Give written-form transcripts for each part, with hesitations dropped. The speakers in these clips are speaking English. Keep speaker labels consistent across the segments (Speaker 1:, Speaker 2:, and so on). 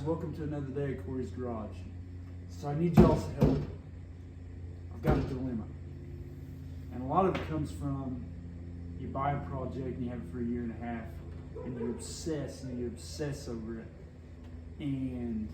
Speaker 1: Welcome to another day at Corey's Garage. So I need y'all's help. I've got a dilemma. And a lot of it comes from you buy a project and you have it for a year and a half and you obsess over it. And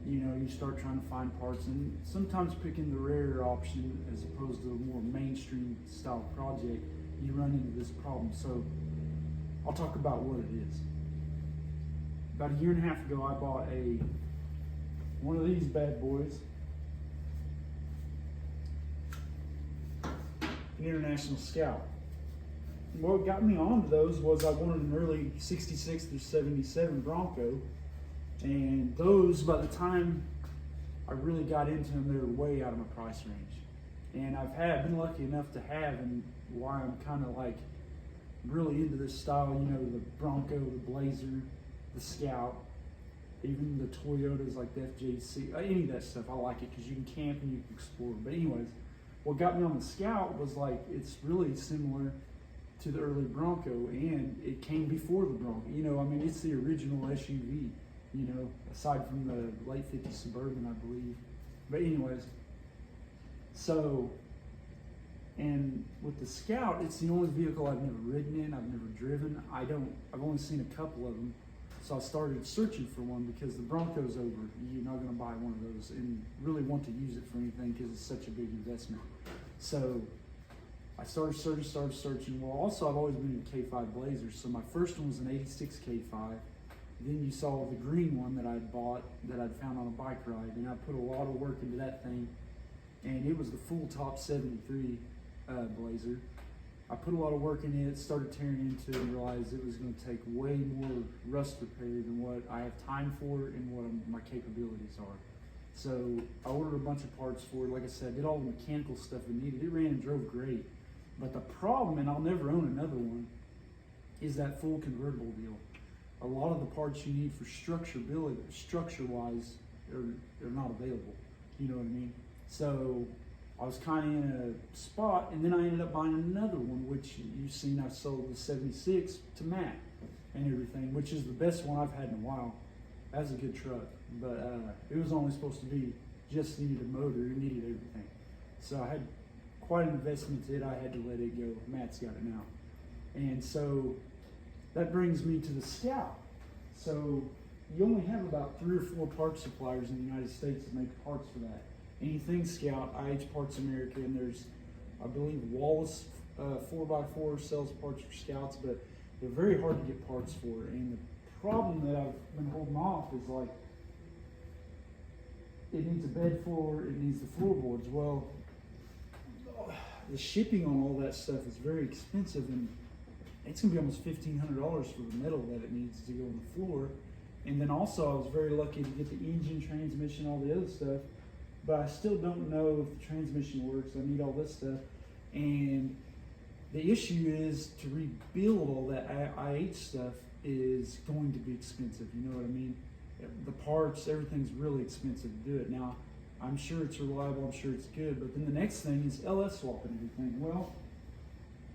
Speaker 1: you start trying to find parts, and sometimes picking the rarer option as opposed to a more mainstream style project, you run into this problem. So I'll talk about what it is. About a year and a half ago, I bought one of these bad boys, an International Scout. And what got me onto those was I wanted an early 66 through 77 Bronco, and those, by the time I really got into them, they were way out of my price range. And I've been lucky enough to have, and why I'm kind of like really into this style, the Bronco, the Blazer, the Scout, even the Toyotas like the FJC, any of that stuff. I like it because you can camp and you can explore. But anyways, what got me on the Scout was it's really similar to the early Bronco, and it came before the Bronco. It's the original SUV, aside from the late 50s Suburban, I believe. But anyways, and with the Scout, it's the only vehicle I've never ridden in, I've never driven. I've only seen a couple of them. So I started searching for one because the Bronco's over. You're not going to buy one of those and really want to use it for anything because it's such a big investment. So I started searching. Well, also I've always been in K5 Blazers. So my first one was an 86 K5. Then you saw the green one that I'd bought, that I'd found on a bike ride. And I put a lot of work into that thing. And it was the full top 73 Blazer. I put a lot of work in it, started tearing into it, and realized it was going to take way more rust repair than what I have time for and what my capabilities are. So I ordered a bunch of parts for it. Like I said, I did all the mechanical stuff it needed. It ran and drove great. But the problem, and I'll never own another one, is that full convertible deal. A lot of the parts you need for structure-wise, are not available. You know what I mean? So I was kind of in a spot, and then I ended up buying another one, which you've seen. I sold the 76 to Matt and everything, which is the best one I've had in a while. That's a good truck, but it was only supposed to be just needed a motor. It needed everything. So I had quite an investment in it. I had to let it go. Matt's got it now. And so that brings me to the Scout. So you only have about 3 or 4 parts suppliers in the United States that make parts for that. Anything Scout, IH Parts America, and there's, I believe, Wallace 4x4 sells parts for Scouts, but they're very hard to get parts for. And the problem that I've been holding off is it needs a bed floor, it needs the floorboards. Well, the shipping on all that stuff is very expensive, and it's going to be almost $1,500 for the metal that it needs to go on the floor. And then also I was very lucky to get the engine, transmission, all the other stuff. But I still don't know if the transmission works. I need all this stuff. And the issue is to rebuild all that IH stuff is going to be expensive. You know what I mean? The parts, everything's really expensive to do it. Now, I'm sure it's reliable, I'm sure it's good. But then the next thing is LS swap and everything. Well,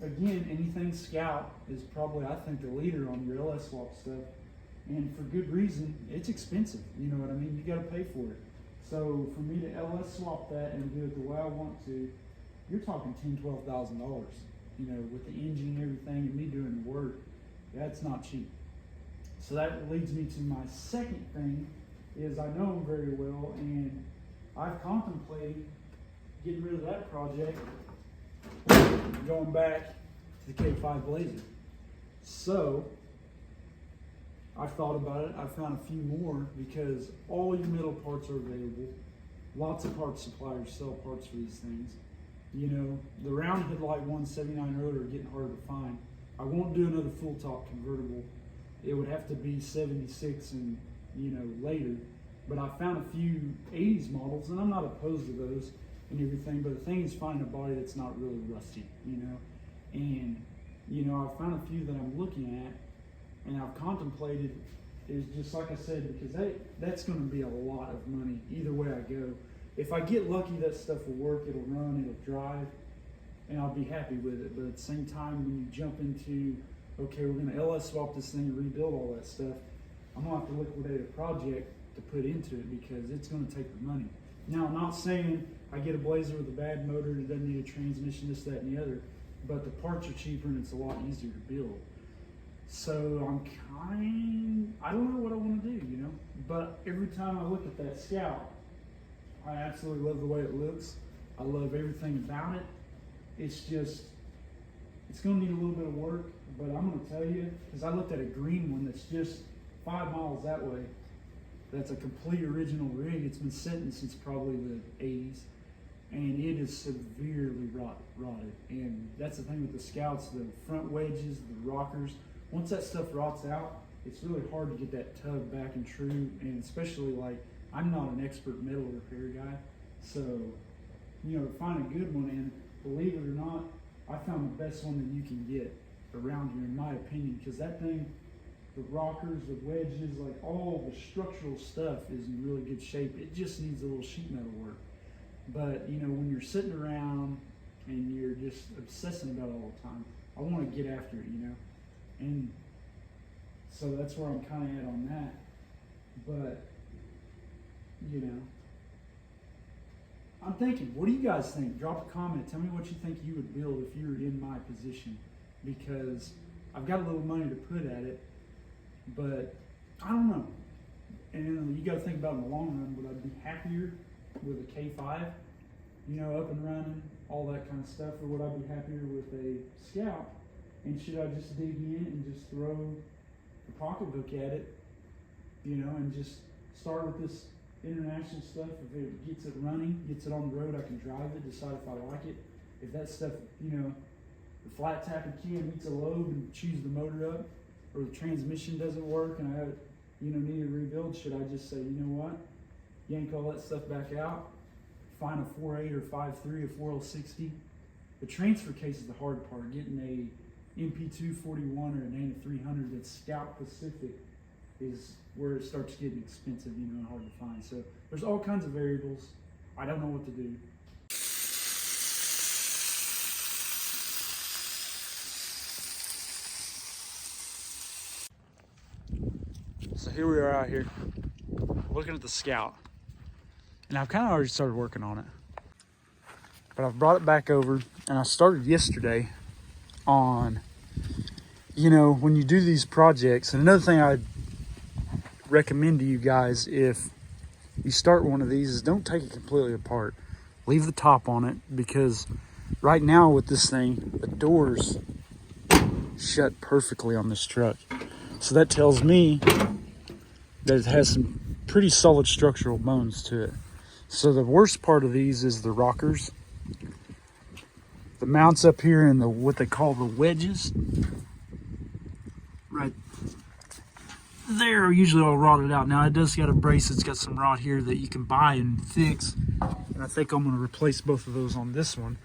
Speaker 1: again, anything Scout is probably, I think, the leader on your LS swap stuff. And for good reason, it's expensive. You know what I mean? You got to pay for it. So for me to LS swap that and do it the way I want to, you're talking $10,000–$12,000. With the engine and everything and me doing the work, that's not cheap. So that leads me to my second thing, is I know him very well, and I've contemplated getting rid of that project, going back to the K5 Blazer. So I've thought about it. I found a few more because all your metal parts are available. Lots of parts suppliers sell parts for these things. The round headlight 179 rotor are getting harder to find. I won't do another full top convertible. It would have to be 76 and later. But I found a few 80s models, and I'm not opposed to those and everything. But the thing is finding a body that's not really rusty. And I found a few that I'm looking at. And I've contemplated, is just like I said, because that's going to be a lot of money either way I go. If I get lucky, that stuff will work, it'll run, it'll drive, and I'll be happy with it. But at the same time, when you jump into, okay, we're going to LS swap this thing and rebuild all that stuff, I'm going to have to liquidate a project to put into it because it's going to take the money. Now, I'm not saying I get a Blazer with a bad motor that doesn't need a transmission, this, that, and the other, but the parts are cheaper and it's a lot easier to build. So I don't know what I want to do, you know, but every time I look at that Scout, I absolutely love the way it looks. I love everything about it. It's just, it's going to need a little bit of work, but I'm going to tell you, because I looked at a green one that's just 5 miles that way. That's a complete original rig. It's been sitting since probably the 80s, and it is severely rotted. And that's the thing with the Scouts, the front wedges, the rockers. Once that stuff rots out, it's really hard to get that tub back and true, and especially like, I'm not an expert metal repair guy, so, you know, to find a good one, and believe it or not, I found the best one that you can get around here, in my opinion, because that thing, the rockers, the wedges, like all the structural stuff is in really good shape. It just needs a little sheet metal work. But, you know, when you're sitting around and you're just obsessing about it all the time, I want to get after it, you know? And so that's where I'm kind of at on that. But, you know, I'm thinking, what do you guys think? Drop a comment. Tell me what you think you would build if you were in my position. Because I've got a little money to put at it, but I don't know. And you got to think about in the long run, would I be happier with a K5, you know, up and running, all that kind of stuff, or would I be happier with a Scout? And should I just dig in and just throw the pocketbook at it, you know, and just start with this international stuff? If it gets it running, gets it on the road, I can drive it, decide if I like it. If that stuff, you know, the flat tapping can meets a load and chews the motor up, or the transmission doesn't work and I have it, you know, need a rebuild, should I just say, you know what, yank all that stuff back out, find a 4.8 or 5.3 or 4L60? The transfer case is the hard part. Getting a MP241 or an Dana 300 that's Scout Pacific is where it starts getting expensive, you know, hard to find. So there's all kinds of variables. I don't know what to do. So here we are out here looking at the Scout, and I've kind of already started working on it, but I've brought it back over, and I started yesterday on, you know, when you do these projects. And another thing I'd recommend to you guys, if you start one of these, is don't take it completely apart. Leave the top on it, because right now with this thing, the doors shut perfectly on this truck. So that tells me that it has some pretty solid structural bones to it. So the worst part of these is the rockers, the mounts up here, and the what they call the wedges right there are usually all rotted out. Now it does got a brace, it's got some rot here that you can buy and fix, and I think I'm going to replace both of those on this one.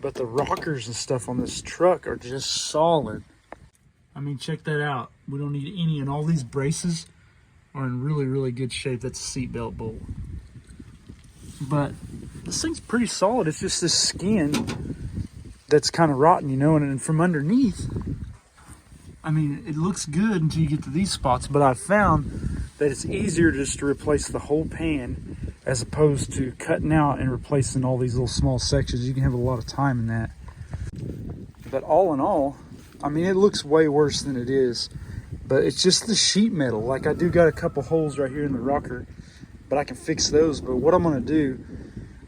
Speaker 1: But the rockers and stuff on this truck are just solid. I mean, check that out. We don't need any, and all these braces are in really, really good shape. That's a seatbelt bolt. But this thing's pretty solid. It's just this skin that's kind of rotten, you know, and from underneath, I mean, it looks good until you get to these spots, but I've found that it's easier just to replace the whole pan as opposed to cutting out and replacing all these little small sections. You can have a lot of time in that. But all in all, I mean, it looks way worse than it is, but it's just the sheet metal. Like, I do got a couple holes right here in the rocker, but I can fix those. But what I'm gonna do,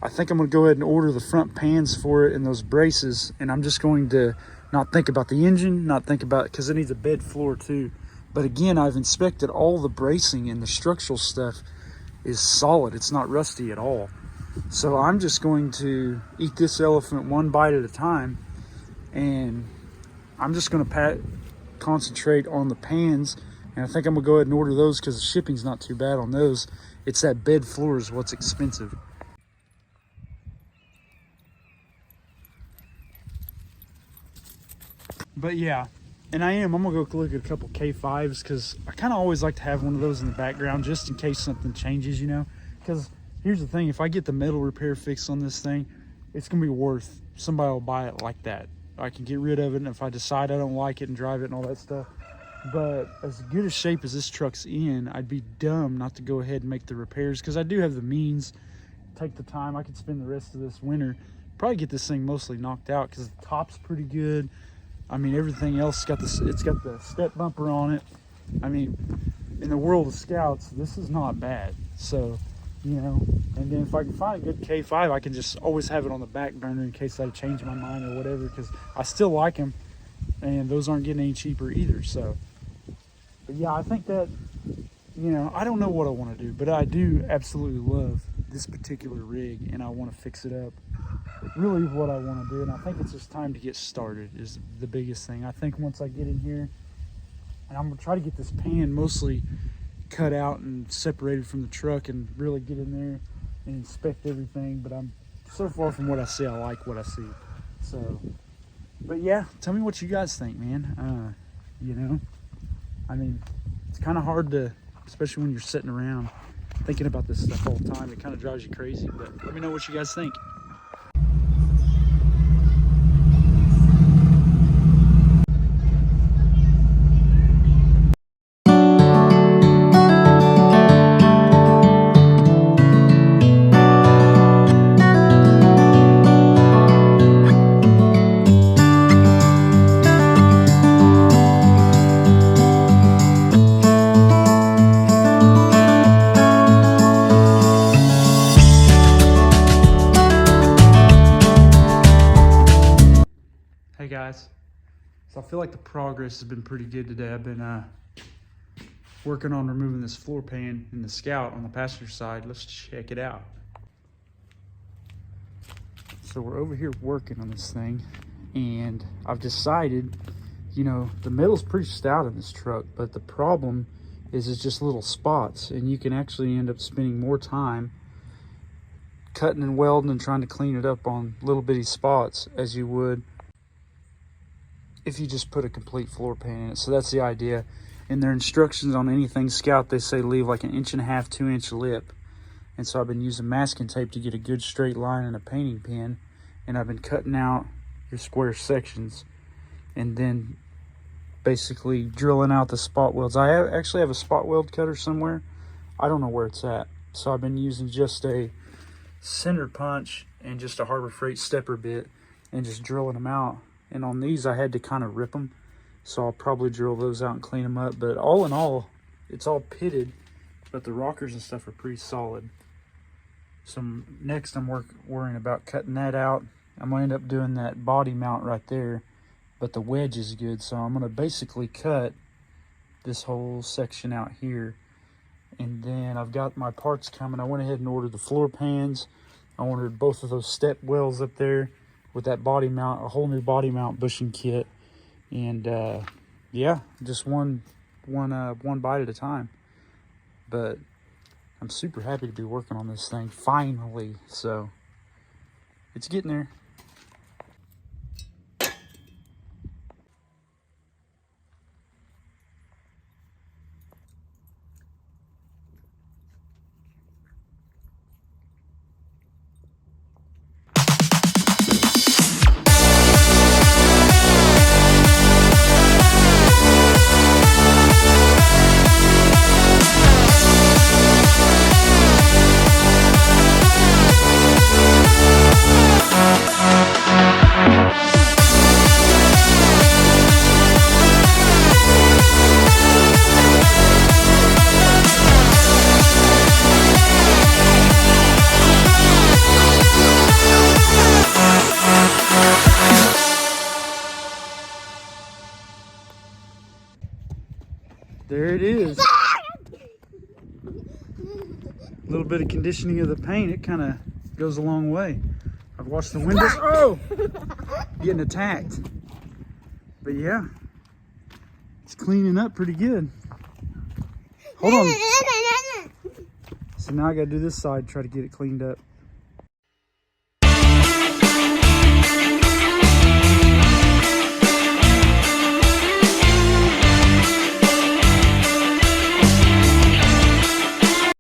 Speaker 1: I think I'm gonna go ahead and order the front pans for it and those braces, and I'm just going to not think about the engine, not think about it, because it needs a bed floor too. But again, I've inspected all the bracing, and the structural stuff is solid. It's not rusty at all. So I'm just going to eat this elephant one bite at a time, and I'm just going to concentrate on the pans, and I think I'm going to go ahead and order those because the shipping's not too bad on those. It's that bed floor is what's expensive. But yeah, and I'm going to go look at a couple K5s, because I kind of always like to have one of those in the background just in case something changes, you know. Because here's the thing, if I get the metal repair fixed on this thing, it's going to be worth, somebody will buy it like that. I can get rid of it, and if I decide I don't like it and drive it and all that stuff, But as good a shape as this truck's in, I'd be dumb not to go ahead and make the repairs, because I do have the means. Take the time. I could spend the rest of this winter, probably get this thing mostly knocked out, because the top's pretty good. I mean, everything else it's got the step bumper on it. I mean, in the world of Scouts, this is not bad. So, you know, and then if I can find a good K5, I can just always have it on the back burner in case I change my mind or whatever, because I still like them, and those aren't getting any cheaper either. So, but yeah, I think that, you know, I don't know what I want to do, but I do absolutely love this particular rig, and I want to fix it up. Really what I want to do, and I think it's just time to get started is the biggest thing. I think once I get in here, and I'm going to try to get this pan mostly cut out and separated from the truck and really get in there and inspect everything. But I'm so far from what I see, I like what I see. So, but yeah, tell me what you guys think, man. You know, I mean, it's kind of hard to, especially when you're sitting around thinking about this stuff all the time. It kind of drives you crazy, but let me know what you guys think. Hey guys, so I feel like the progress has been pretty good today. I've been working on removing this floor pan in the Scout on the passenger side. Let's check it out. So we're over here working on this thing, and I've decided, you know, the metal's pretty stout in this truck, but the problem is it's just little spots, and you can actually end up spending more time cutting and welding and trying to clean it up on little bitty spots as you would if you just put a complete floor pan in it. So that's the idea. In their instructions on anything Scout, they say leave like 1.5 inch, 2 inch lip. And so I've been using masking tape to get a good straight line and a painting pen. And I've been cutting out your square sections and then basically drilling out the spot welds. I actually have a spot weld cutter somewhere. I don't know where it's at. So I've been using just a center punch and just a Harbor Freight stepper bit and just drilling them out. And on these, I had to kind of rip them. So I'll probably drill those out and clean them up. But all in all, it's all pitted. But the rockers and stuff are pretty solid. So next, I'm worrying about cutting that out. I'm going to end up doing that body mount right there. But the wedge is good. So I'm going to basically cut this whole section out here. And then I've got my parts coming. I went ahead and ordered the floor pans. I ordered both of those step wells up there with that body mount, a whole new body mount bushing kit. And yeah, just one bite at a time. But I'm super happy to be working on this thing finally. So it's getting there. There it is. A little bit of conditioning of the paint, it kind of goes a long way. I've washed the windows. Oh! Getting attacked. But yeah, it's cleaning up pretty good. Hold on. So now I got to do this side, try to get it cleaned up.